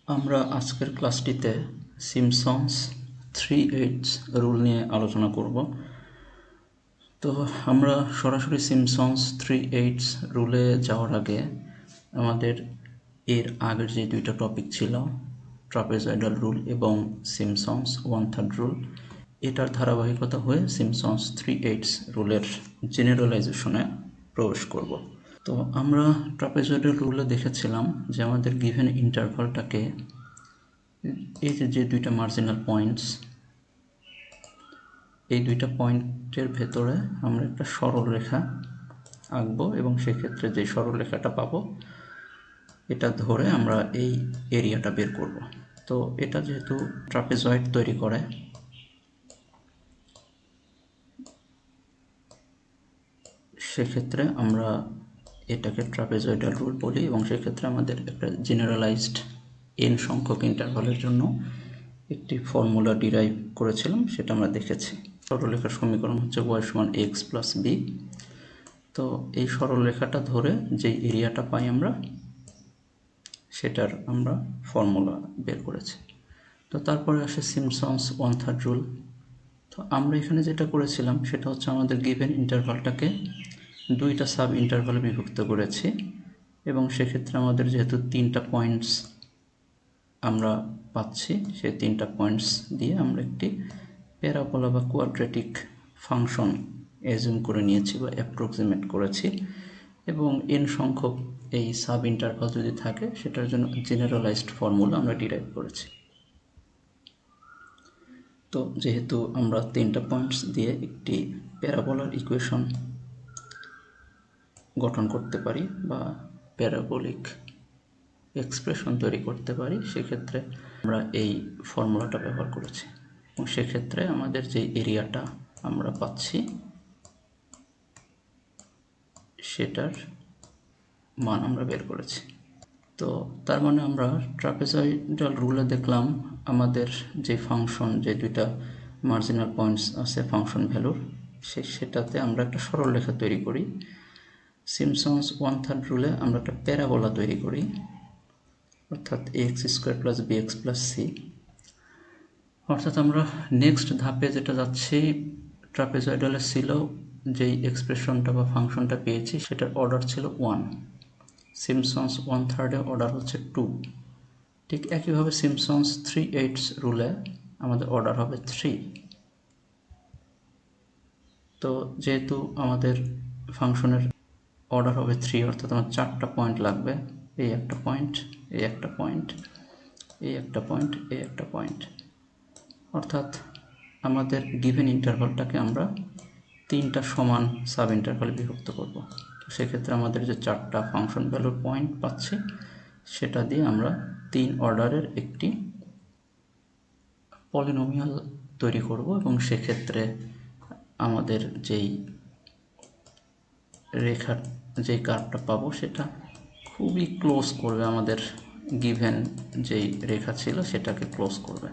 আমরা আজকের ক্লাসটিতে Simpson's 3/8 rule নিয়ে আলোচনা করব। তো আমরা সরাসরি সিমসন্স 3/8 রুলে যাওয়ার আগে আমাদের এর আগের যে দুইটা টপিক ছিল, ট্রাপেজয়েডাল রুল এবং সিমসন্স 1/3 রুল, এটার ধারাবাহিকতা হয়ে সিমসন্স 3/8 রুলের জেনারেলাইজেশনে প্রবেশ করব। তো আমরা ট্রাপেজয়েডাল রুলে দেখেছিলাম যে আমাদের গিভেন ইন্টারভালটাকে এই যে দুইটা মার্জিনাল পয়েন্টস, এই দুইটা পয়েন্টের ভেতরে আমরা একটা সরল রেখা আঁকবো এবং সেক্ষেত্রে যে সরল রেখাটা পাবো এটা ধরে আমরা এই এরিয়াটা বের করব। তো এটা যেহেতু ট্রাপেজয়েড তৈরি করে, সেক্ষেত্রে আমরা এটাকে ট্রাপেজয়েডাল রুল বলি এবং সেক্ষেত্রে আমাদের একটা জেনারেলাইজড এন সংখ্যক ইন্টারভালের জন্য একটি ফর্মুলা ডিরাইভ করেছিলাম, সেটা আমরা দেখেছি। সরলরেখার সমীকরণ হচ্ছে y = x + b। তো এই সরলরেখাটা ধরে যেই এরিয়াটা পাই আমরা, সেটার আমরা ফর্মুলা বের করেছি। তো তারপরে আসে সিমসন্স 1/3 রুল। তো আমরা এখানে যেটা করেছিলাম সেটা হচ্ছে আমাদের গিভেন ইন্টারভালটাকে দুইটা সাব ইন্টারভালে বিভক্ত করেছি এবং সেক্ষেত্রে আমাদের যেহেতু তিনটা পয়েন্টস আমরা পাচ্ছি, সেই তিনটা পয়েন্টস দিয়ে আমরা একটি প্যারাবোলা বা কোয়াড্রেটিক ফাংশন অ্যাজিউম করে নিয়েছি বা অ্যাপ্রক্সিমেট করেছি এবং এন সংখ্যক এই সাব ইন্টারভাল যদি থাকে সেটার জন্য জেনারেলাইজড ফর্মুলা আমরা ডিরাইভ করেছি। তো যেহেতু আমরা তিনটা পয়েন্টস দিয়ে একটি প্যারাবোলার ইকুয়েশন গঠন করতে পারি বা প্যারাবোলিক এক্সপ্রেশন তৈরি করতে পারি, সেক্ষেত্রে আমরা এই ফর্মুলাটা ব্যবহার করেছি এবং সেক্ষেত্রে আমাদের যে এরিয়াটা আমরা পাচ্ছি সেটার মান আমরা বের করেছি। তো তার মানে আমরা ট্রাপেজয়েডাল রুলে দেখলাম আমাদের যে ফাংশন, যে দুইটা মার্জিনাল পয়েন্টস আছে ফাংশন ভ্যালুর, সেটাতে আমরা একটা সরলরেখা তৈরি করি। সিমসন্স 1/3 রুলে আমরা একটা প্যারাবোলা তৈরি করি, অর্থাৎ ax² + bx + c। অর্থাৎ আমরা নেক্সট ধাপে যেটা যাচ্ছি, ট্রাপেজয়েডালে ছিল যেই এক্সপ্রেশনটা বা ফাংশনটা পেয়েছি সেটার অর্ডার ছিল 1, সিমসন্স 1/3 অর্ডার হচ্ছে 2। ঠিক একইভাবে সিমসন্স 3/8 রুলে আমাদের অর্ডার হবে 3। তো যেহেতু আমাদের ফাংশনের অর্ডার হবে 3, অর্থাৎ আমার 4টা পয়েন্ট লাগবে, এই একটা পয়েন্ট, এই একটা পয়েন্ট, এই একটা পয়েন্ট, এই একটা পয়েন্ট। অর্থাৎ আমাদের গিভেন ইন্টারভালটাকে আমরা তিনটা সমান সাব ইন্টারভালে বিভক্ত করব। তো সেক্ষেত্রে আমাদের যে 4টা ফাংশন ভ্যালুর পয়েন্ট পাচ্ছি সেটা দিয়ে আমরা 3 অর্ডারের একটি পলিনোমিয়াল তৈরি করব এবং সেক্ষেত্রে আমাদের যেই রেখার যেই কার্ভটা পাবো সেটা খুবই ক্লোজ করবে, আমাদের গিভেন যেই রেখা ছিল সেটাকে ক্লোজ করবে,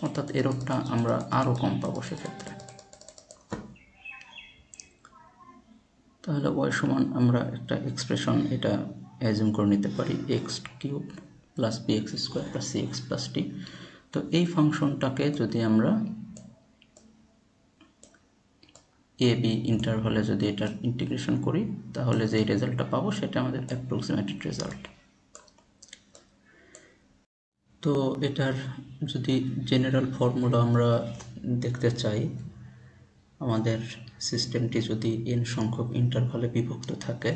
অর্থাৎ এররটা আমরা আরও কম পাবো সেক্ষেত্রে। তাহলে y = আমরা একটা এক্সপ্রেশন এটা অ্যাজিউম করে নিতে পারি x³ + bx² + cx + d। তো এই ফাংশনটাকে যদি আমরা এ বি ইন্টারভালে যদি এটার ইন্টিগ্রেশন করি তাহলে যেই রেজাল্টটা পাবো সেটা আমাদের অ্যাপ্রক্সিমেটেড রেজাল্ট। তো এটার যদি জেনারেল ফর্মুলা আমরা দেখতে চাই, আমাদের সিস্টেমটি যদি n সংখ্যক ইন্টারভালে বিভক্ত থাকে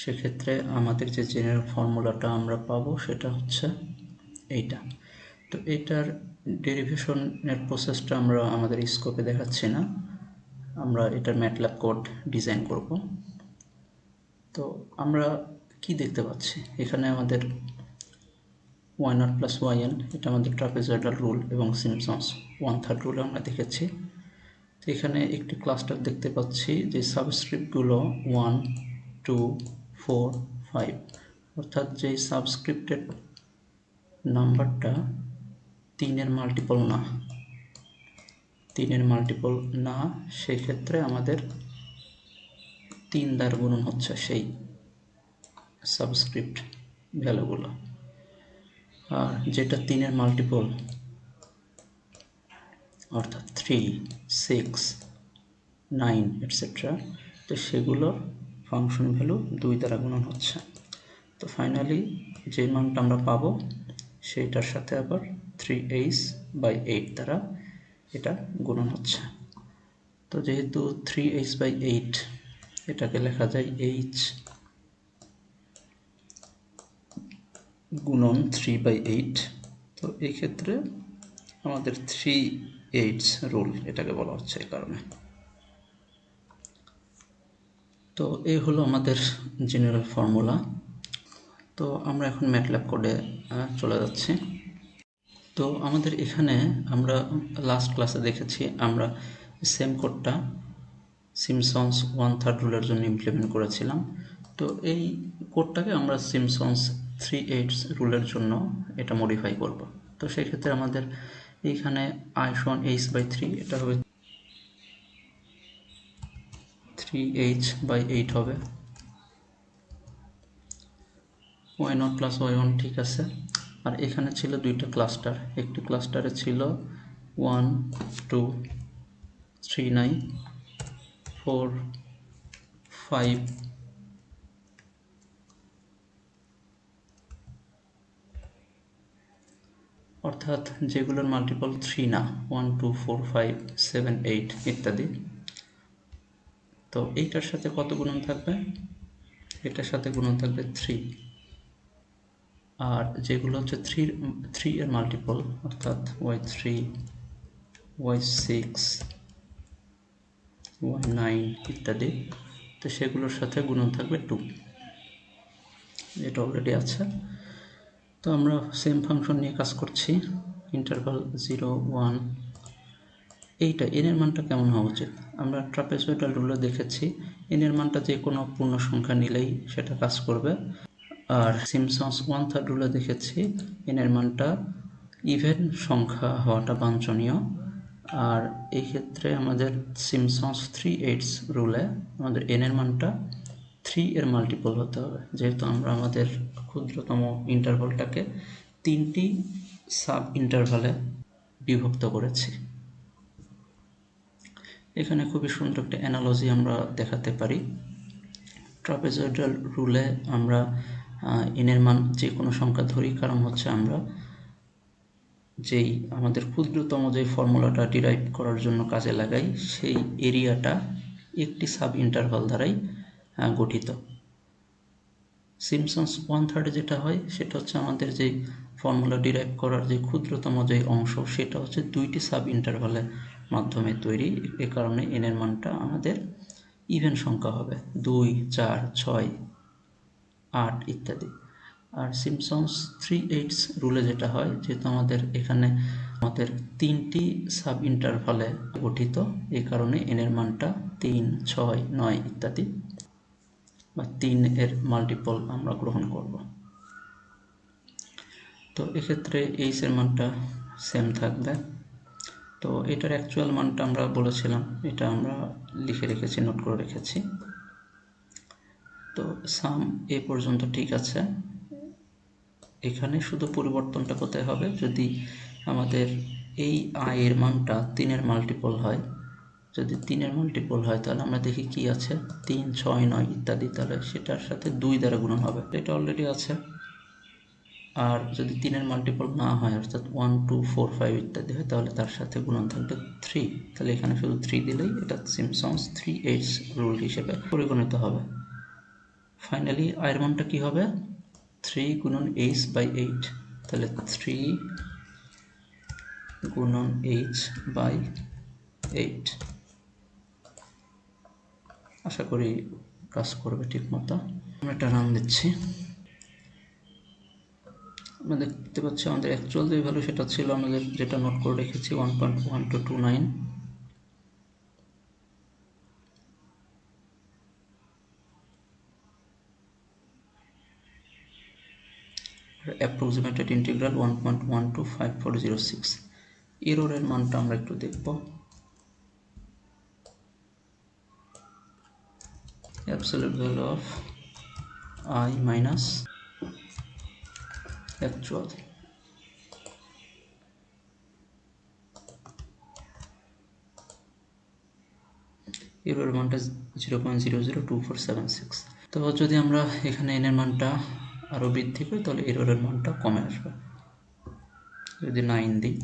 সেক্ষেত্রে আমাদের যে জেনারেল ফর্মুলাটা আমরা পাবো সেটা হচ্ছে এইটা। তো এটার ডেরিভেশনের প্রসেসটা আমরা আমাদের স্কোপে দেখাচ্ছি না, আমরা এটার ম্যাটল্যাব কোড ডিজাইন করব। তো আমরা কি দেখতে পাচ্ছি এখানে, আমাদের y0 + yn, এটা আমাদের ট্রাপেজয়েডাল রুল এবং সিমসন্স 1/3 রুল আমরা দেখেছি। তো এখানে একটি ক্লাস্টার দেখতে পাচ্ছি যে সাবস্ক্রিপ্টগুলো 1, 2, 4, 5, অর্থাৎ যেই সাবস্ক্রিপ্টেড নাম্বারটা 3-এর মাল্টিপল না, সেক্ষেত্রে আমাদের 3 দ্বারা গুণন হচ্ছে সেই সাবস্ক্রিপ্ট ভ্যালুগুলো। আর যেটা 3-এর মাল্টিপল অর্থাৎ 3, 6, 9 এটসেট্রা, তো সেগুলোর ফাংশন ভ্যালু 2 দ্বারা গুণন হচ্ছে। তো ফাইনালি যে মানটা আমরা পাবো সেইটার সাথে আবার 3h/8 দ্বারা এটা গুণন হচ্ছে। তো যেহেতু 3h/8 এটাকে লেখা যায় h গুণন 3/8, তো এই ক্ষেত্রে আমাদের 3/8 রুল এটাকে বলা হচ্ছে এই কারণে। তো এই হলো আমাদের জেনারেল ফর্মুলা। তো আমরা এখন ম্যাটল্যাব কোডে চলে যাচ্ছি। তো আমাদের এখানে আমরা লাস্ট ক্লাসে দেখেছি আমরা সেম কোডটা সিমসন্স 1/3 রুলের জন্য ইমপ্লিমেন্ট করেছিলাম। তো এই কোডটাকে আমরা সিমসন্স 3/8 রুলের জন্য এটা মডিফাই করব। তো সেই ক্ষেত্রে আমাদের এইখানে i=h/3, এটা হবে 3h/8 হবে, y0 প্লাস y1 ঠিক আছে। আর এখানে ছিল দুইটা ক্লাস্টার, একটি ক্লাস্টারে ছিল 1, 2, 3, 9, 4, 5, অর্থাৎ যেগুলোর মাল্টিপল 3 না, 1, 2, 4, 5, 7, 8 ইত্যাদি। তো এইটার সাথে কত গুণন থাকবে? এটার সাথে গুণন থাকবে 3। আর যেগুলো হচ্ছে 3 এর মাল্টিপল অর্থাৎ y3, y6, y9 ইত্যাদি, তো সেগুলোর সাথে গুণন থাকবে 2, এটা অলরেডি আছে। তো আমরা সেম ফাংশন নিয়ে কাজ করছি, ইন্টারভাল 0, 1। এইটা n এর মানটা কেমন হওয়া উচিত? আমরা ট্রাপেজয়েডাল রুলে দেখেছি n এর মানটা যে কোনো পূর্ণ সংখ্যা নিলেই সেটা কাজ করবে। আর সিমসন্স 1/3 রুলে দেখেছি n এর মানটা ইভেন সংখ্যা হওয়াটা বাঞ্ছনীয়। আর এই ক্ষেত্রে আমাদের সিমসন্স 3/8 রুলে আমাদের n এর মানটা 3 এর মাল্টিপল হতে হবে, যেহেতু আমরা আমাদের ক্ষুদ্রতম ইন্টারভালটাকে 3টি সাব ইন্টারভালে বিভক্ত করেছি। এখানে খুবই সুন্দর একটা অ্যানালজি আমরা দেখাতে পারি। ট্রাপেজয়েডাল রুলে আমরা n এর মান যে কোনো সংখ্যা ধরি, কারণ হচ্ছে আমরা যেই আমাদের ক্ষুদ্রতম যে ফর্মুলাটা ডিরাইভ করার জন্য কাজে লাগাই সেই এরিয়াটা একটি সাব ইন্টারভাল দ্বারাই গঠিত। সিমসন্স 1/3 যেটা হয় সেটা হচ্ছে আমাদের যে ফর্মুলা ডিরাইভ করার যে ক্ষুদ্রতম যে অংশ সেটা হচ্ছে 2টি সাব ইন্টারভালের মাধ্যমে তৈরি। এ কারণে n এর মানটা আমাদের ইভেন সংখ্যা হবে 2, 4, 6, 8 ইত্যাদি। আর সিমসন্স 3/8 রুলে যেটা হয়, যেহেতু আমাদের এখানে আমাদের 3টি সাব ইন্টারভালে গঠিত, এই কারণে n এর মানটা 3, 6, 9 ইত্যাদি বা 3 এর মাল্টিপল আমরা গ্রহণ করব। তো এক্ষেত্রে h এর মানটা সেম থাকবে। তো এটার অ্যাকচুয়াল মানটা আমরা বলেছিলাম, এটা আমরা লিখে রেখেছি, নোট করে রেখেছি। তো সাম এ পর্যন্ত ঠিক আছে। এখানে শুধু পরিবর্তনটা কোথায় হবে, যদি আমাদের এই i এর মানটা 3 এর মাল্টিপল হয়, যদি 3 এর মাল্টিপল হয় তাহলে আমরা দেখি কি আছে, 3, 6, 9 ইত্যাদি, তাহলে সেটার সাথে 2 দ্বারা গুণন হবে, এটা অলরেডি আছে। আর যদি 3 এর মাল্টিপল না হয় অর্থাৎ 1, 2, 4, 5 ইত্যাদি হয়, তাহলে তার সাথে গুণন থাকবে 3। তাহলে এখানে শুধু 3 দিলেই এটা সিমসন্স 3/8 রুল হিসেবে পরিগণিত হবে। ফাইনালি i এর মানটা কি হবে, 3 গুণন h/8, তাহলে 3 গুণন h/8। আশা করি কাজ করবে ঠিক মতো। আমরা একটা রান দিচ্ছি, আমরা দেখতে পাচ্ছি আমাদের অ্যাকচুয়াল যে ভ্যালু সেটা ছিল আমাদের যেটা নোট করে রেখেছি 1.1229। Approximated integral 1.125406। এররের মানটা আমরা একটু দেখব। Absolute value of i minus actual, এররের মানটা 0.002476। তো যদি আমরা এখানে এন এর মানটা আরও বৃদ্ধি করি তাহলে এররের মানটা কমে আসবে। যদি 9 দিই,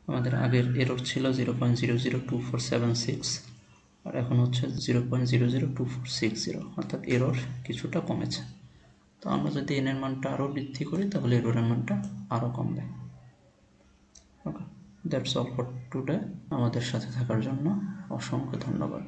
আমাদের আগের এরর ছিল 0.002476 আর এখন হচ্ছে 0.002460, অর্থাৎ এরর কিছুটা কমেছে। তো আমরা যদি এন এর মানটা আরও বৃদ্ধি করি তাহলে এররের মানটা আরও কমবে। ওকে, দ্যাটস অল ফর টুডে। আমাদের সাথে থাকার জন্য অসংখ্য ধন্যবাদ।